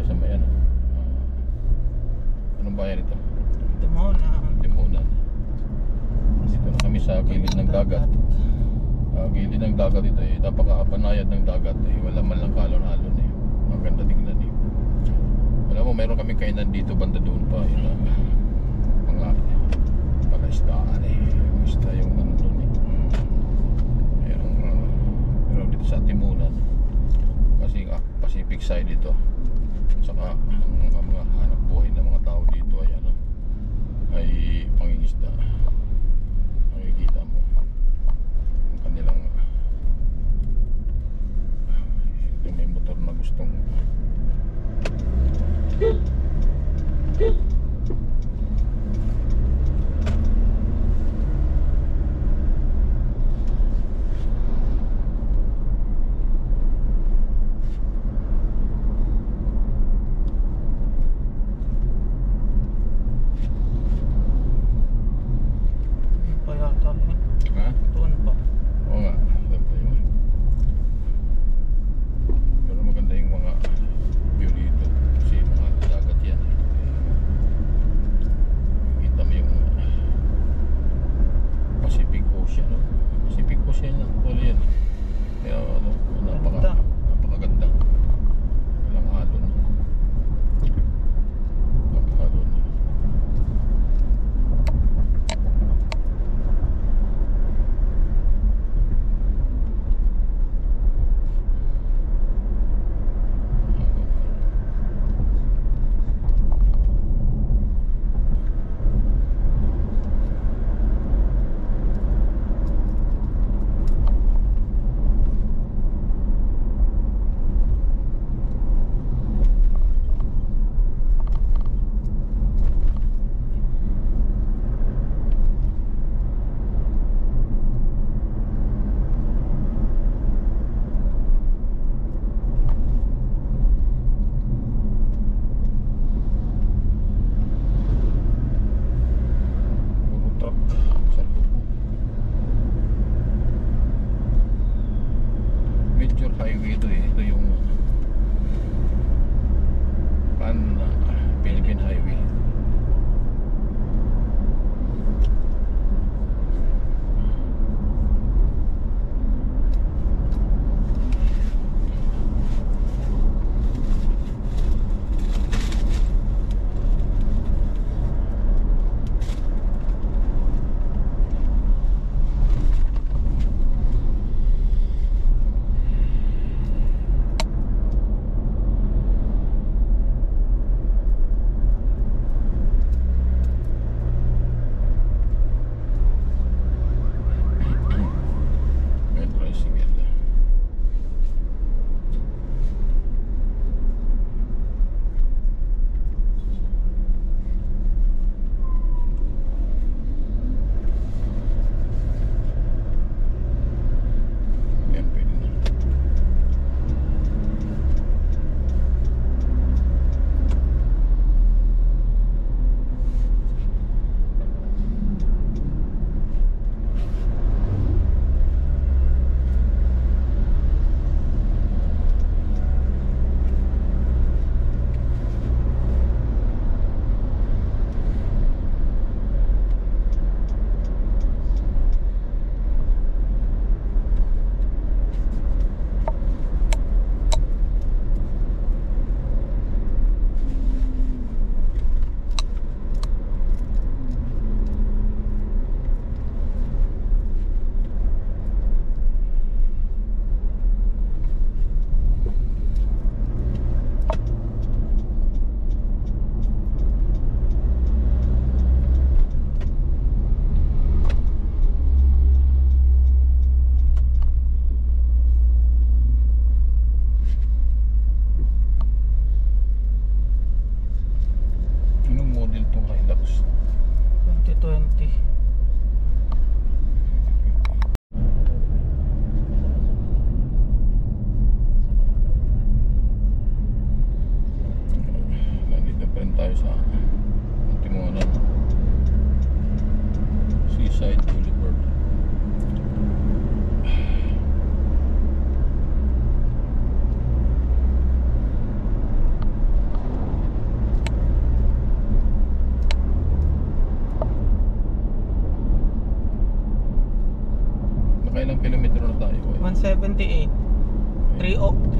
tayo sa may ano. Anong bayan ito? Timonan. Timonan. Dito na kami sa gilid ng dagat. Gilid ng dagat ito eh. Napakapanayad ng dagat eh. Wala man lang kalon-alon eh. Maganda tingnan eh. Alam mo, meron kami kainan dito banda doon pa. Yun lang. Mga palaistaan eh. Isda yung ano doon eh. Pero dito sa Timonan. Kasi Pacific side dito. Saka ang mga hanap buhay ng mga tao dito ay ano, ay pangingisda. Makikita mo ang kanilang yung may motor na gustong Pa yata yun.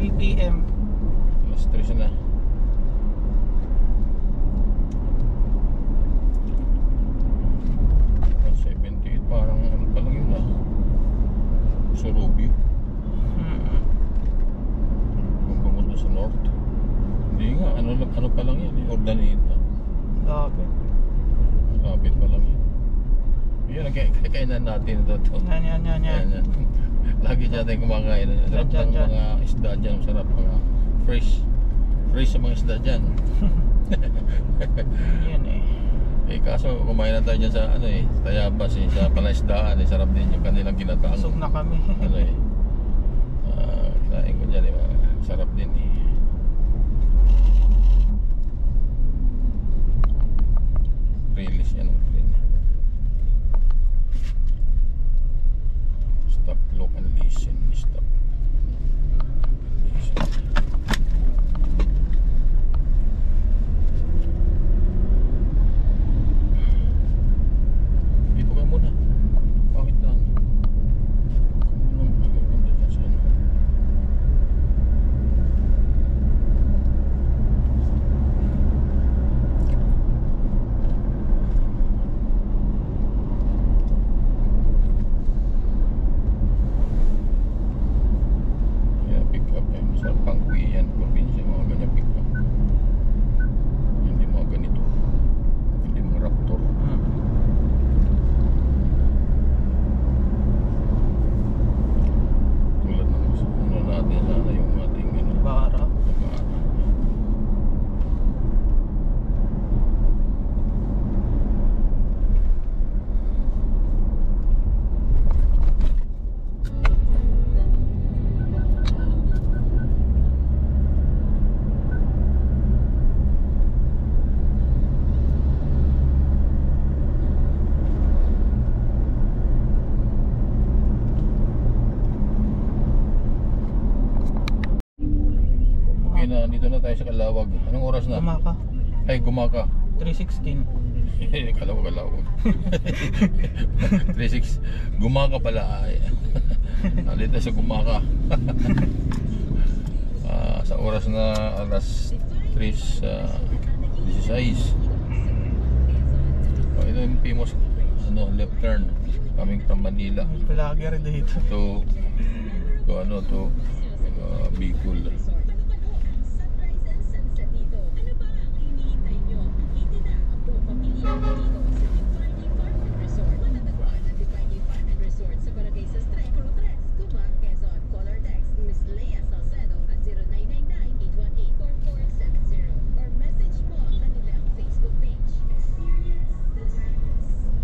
3 PM. Alas 3 na. Ah, 78, parang ano pa lang yun ah. Surubio. Kung pumunta sa north. Hindi nga, ano pa lang yan eh. Ordaneta. Grabe. Lapit pa lang yan. Yun ang kainan natin ito. Yan. Yan. Lagi dyan tayo kumakain. Sarap Dyan. ng mga isda dyan. Sarap mga fresh. Fresh sa mga isda dyan. Yan eh. Eh kaso kumain na tayo dyan sa ano eh, Tayabas eh, sa Palaisdaan eh, sarap din yung kanilang ginataang. Busog na kami. Ano eh. Kinain ko dyan eh, sarap din eh. Release yan. Stop, look and listen. Stop. Listen. Dito ka muna. Bakit lang? Anong magpunta dyan sa ano? Kaya pick up eh. Sa Pangkuyan, probinsya, mga ganyan pick up. Hindi mga ganito. Hindi mga Raptor. Tulad ng ano natin sana yung ating ano. Bara. Okay na, dito na tayo sa Kalawag. Anong oras na? Gumaka. Ay, Gumaka. 3:16. Kalawag. 36. Gumaka pala. Ay. Nandito sa Gumaka. Sa oras na alas 3:16. Ito yung famous left turn coming from Manila Vlogger dito. to Bicol.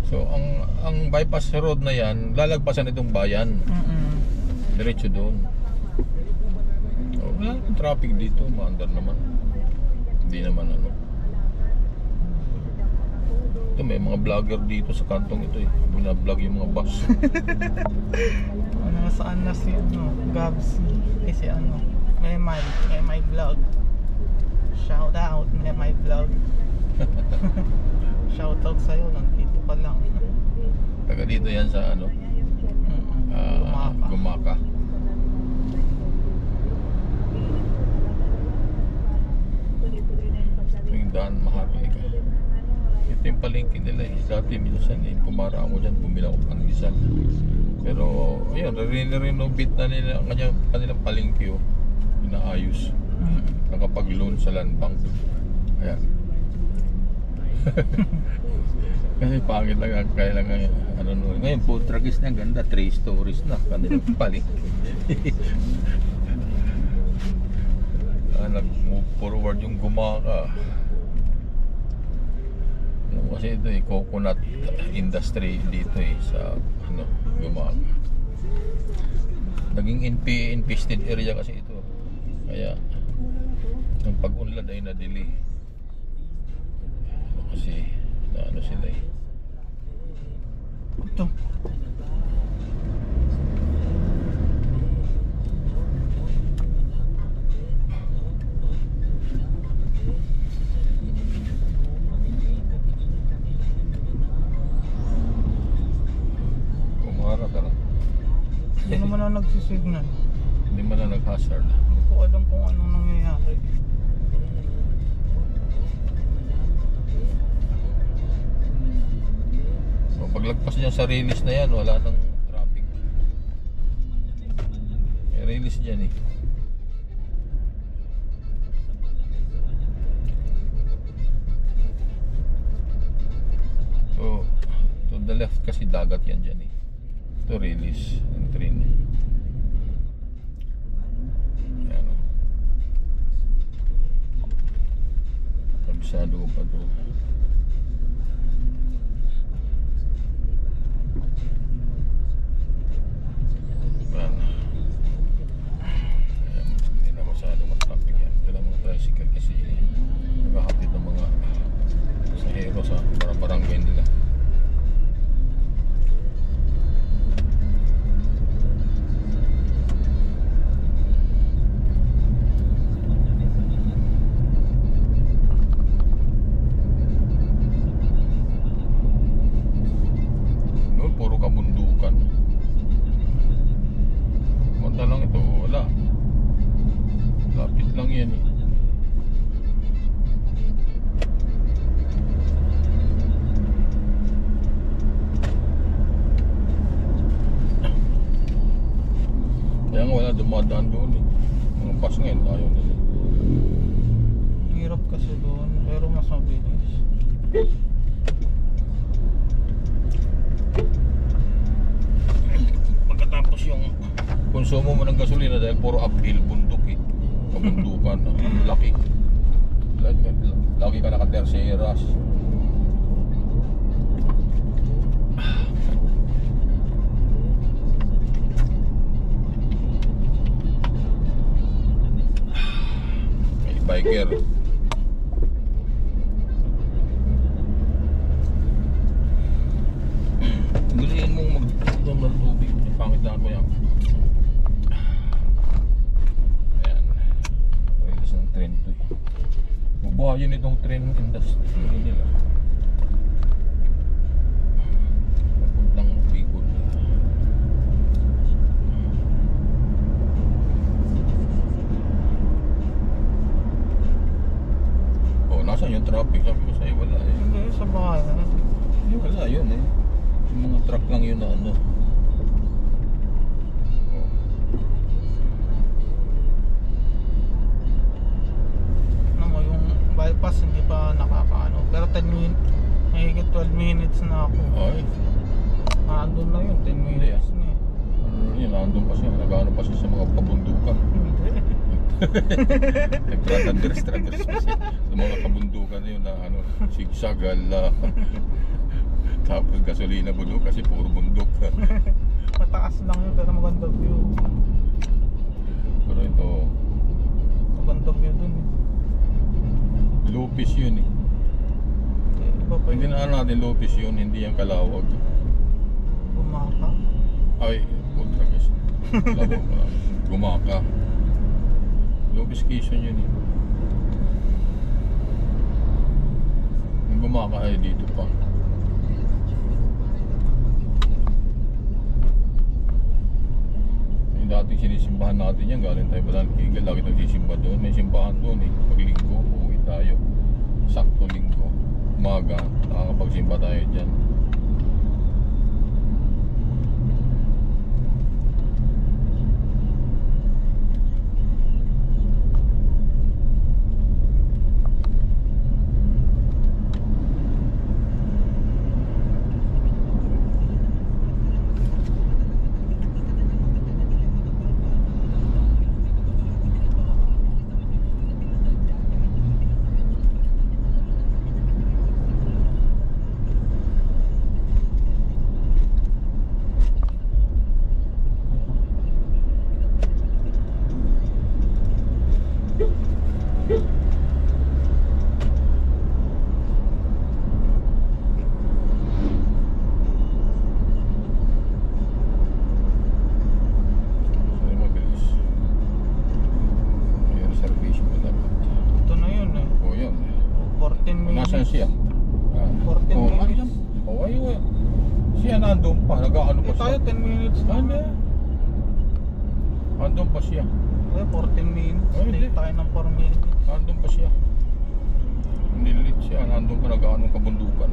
So ang bypass road na yan, lalagpasan itong bayan. Diretso doon. So, wala akong traffic dito, maandar naman. Hindi naman ano. Ito may mga vlogger dito sa kantong ito eh. Binablog yung mga bus. Nasaan na si Gabs? Kasi may vlog. Shout out, may vlog. Shout out sa'yo, nandito pa lang. Taga dito yan sa ano? Gumaka. Yung daan Maharlika. Ito yung palengke nila eh. Dati minsan eh, kumara ako dyan, bumila ko pandesal. Pero ayun, renovate na nila ang kanilang palengke oh. Inaayos. Nakapag-loan sa land bank. Ayan. Kasi pangit lang kailangan ano nun. Ngayon food truck is na ganda, 3 stories na kanilang palengke. Nag-move forward yung Gumaka. Kasi ito eh, coconut industry dito eh sa Gumaka. Naging infested area kasi ito. Kaya ang pag-unlad ay na-delay. Kasi ano sila eh. Ito. Kumara ka na. Hindi naman na nagsisignal. Hindi man na nag-hazard. Hindi ko alam kung anong nangyayari. So, paglagpas niya sa release na yan, wala nang traffic. May release dyan eh. So, to the left kasi dagat yan dyan eh. Ito release ng train. Ayan o. Kabisado pa to. Ayan. Ayan, hindi na masyado matraffic yan. Ito lang mga tricycle kasi naghahatid ng mga sahero sa barangay nila. Noon, puro kabundukan. Samantalang ito, wala. Lapit lang yan eh. Kaya nga wala dumadaan doon eh. Mga bus ngayon ayaw nila. Hirap kasi doon, pero mas mabilis. Pagkatapos yung konsumo mo ng gasolina dahil puro uphill, bundok eh. Kabundukan, ang laki. Lagi ka naka-terceras. May biker. Guliin mong mag-tom ng tubig. Pangitaan mo yan. Ayan. Release ng train to eh. Mabuhayin itong train industry nila. Papuntang Bicol. Oh, nasaan yung traffic? Sabi ko sa'yo, wala eh. Hindi, sa bahay. Wala yun eh. Yung mga truck lang yun na ano. Oh. Ano mo, yung bypass hindi pa nakakaano. Pero 10 minutes, mahigit 12 minutes na ako. Ay, Andun na yun, 10 minutes na eh. yun, nandun pa siya. Nag-ano pa siya sa mga kabundukan. Nag-stranders pa siya. Sa mga kabundukan na yun na ano, sigsag, ala. Tapos gasolina bulok kasi puro bundok. Mataas lang yun, pero maganda view. Pero ito, Maganda view dun eh. Lupis yun eh. Iba pa Hindi yun. na natin Lupis yun, hindi yung Kalawag. Bumaka. Ay, ultra guys. Kalawag na. Gumaka. Lupis Quezon yun eh. Yung Gumaka ay dito pa. Yung dating sinisimbahan natin yan, galing tayo pa ng Kigal, lagi nagsisimba doon. May simbahan doon eh. Pag linggo, uuwi tayo. Sakto linggo. Umaga, nakakapagsimba tayo dyan. Nasaan siya? 14 minutes. Ayun. Ayun. Siya nandun pa. Nag-ano pa Eh, tayo siya. 10 minutes na. Ano? Andun pa siya. Eh, 14 minutes. hindi. Late tayo ng 4 minutes. Nandun pa siya. Hindi late siya. Nandun ka nag-anong kabundukan.